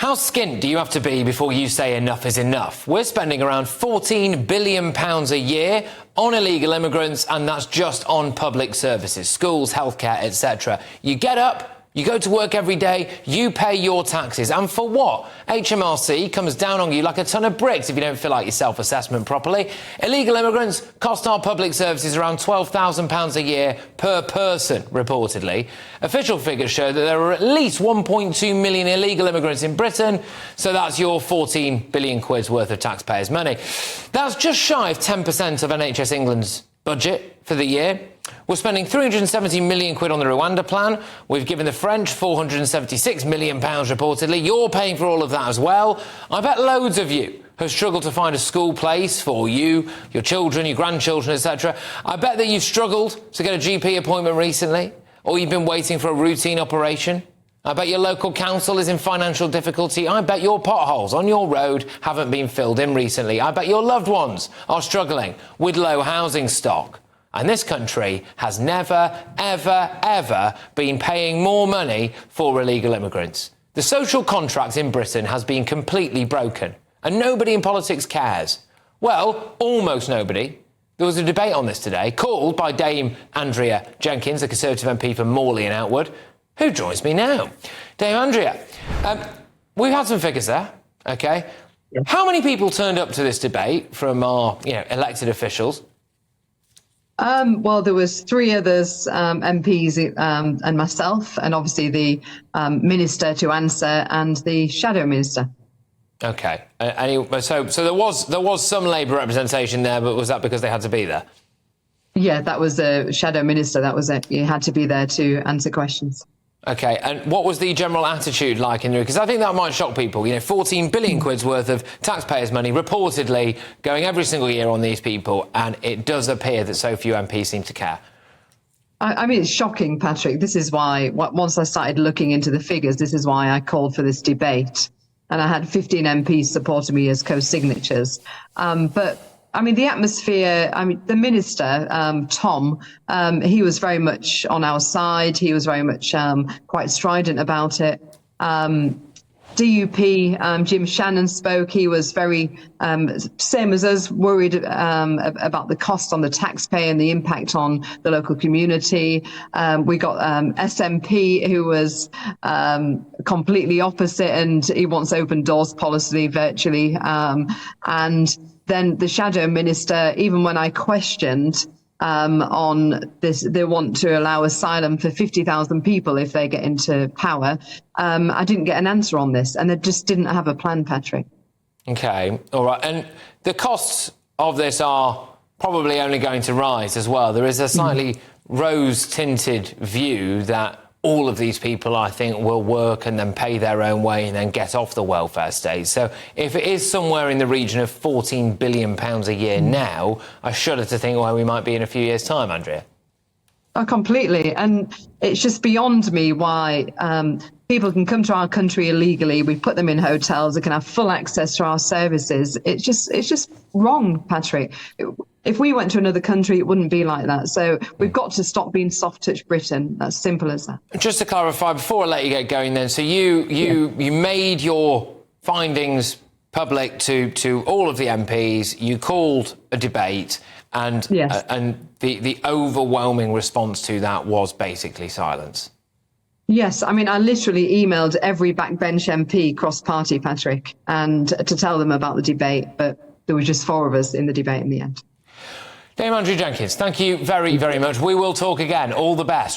How skint do you have to be before you say enough is enough? We're spending around £14 billion a year on illegal immigrants, and that's just on public services, schools, healthcare, etc. You get up, you go to work every day, you pay your taxes. And for what? HMRC comes down on you like a ton of bricks if you don't fill out your self-assessment properly. Illegal immigrants cost our public services around £12,000 a year per person, reportedly. Official figures show that there are at least 1.2 million illegal immigrants in Britain, so that's your 14 billion quid's worth of taxpayers' money. That's just shy of 10% of NHS England's budget for the year. We're spending £370 million on the Rwanda plan. We've given the French £476 million reportedly. You're paying for all of that as well. I bet loads of you have struggled to find a school place for you, your children, your grandchildren, etc. I bet that you've struggled to get a GP appointment recently, or you've been waiting for a routine operation. I bet your local council is in financial difficulty. I bet your potholes on your road haven't been filled in recently. I bet your loved ones are struggling with low housing stock. And this country has never, ever, ever been paying more money for illegal immigrants. The social contract in Britain has been completely broken, and nobody in politics cares. Well, almost nobody. There was a debate on this today, called by Dame Andrea Jenkins, a Conservative MP for Morley and Outwood, who joins me now. Dame Andrea, we've had some figures there, OK? Yeah. How many people turned up to this debate from our elected officials? Well, there was three others, MPs and myself, and obviously the minister to answer and the shadow minister. OK. So there was some Labour representation there, but was that because they had to be there? Yeah, that was the shadow minister. That was it. You had to be there to answer questions. OK, and what was the general attitude like in the room? Because I think that might shock people. 14 billion quid's worth of taxpayers' money reportedly going every single year on these people, and it does appear that so few MPs seem to care. I mean, it's shocking, Patrick. This is why, once I started looking into the figures, this is why I called for this debate. And I had 15 MPs supporting me as co-signatures. But I mean, the atmosphere, the minister, Tom, he was very much on our side. He was very much quite strident about it. DUP, Jim Shannon spoke. He was very, same as us, worried about the cost on the taxpayer and the impact on the local community. We got SNP, who was completely opposite, and he wants open doors policy virtually. And then the shadow minister, even when I questioned on this, they want to allow asylum for 50,000 people if they get into power. I didn't get an answer on this, and they just didn't have a plan, Patrick. OK, all right. And the costs of this are probably only going to rise as well. There is a slightly rose-tinted view that all of these people, I think, will work and then pay their own way and then get off the welfare state. So if it is somewhere in the region of £14 billion a year now, I shudder to think where we might be in a few years' time, Andrea. Oh, completely. And it's just beyond me why people can come to our country illegally. We put them in hotels. They can have full access to our services. It's just wrong, Patrick. If we went to another country, it wouldn't be like that. So we've got to stop being soft-touch Britain. That's simple as that. Just to clarify, before I let you get going then, so you made your findings public to all of the MPs. You called a debate, and yes. And the overwhelming response to that was basically silence. Yes, I mean, I literally emailed every backbench MP cross-party, Patrick, and to tell them about the debate, but there were just four of us in the debate in the end. Dame Andrea Jenkins, thank you very, very much. We will talk again. All the best.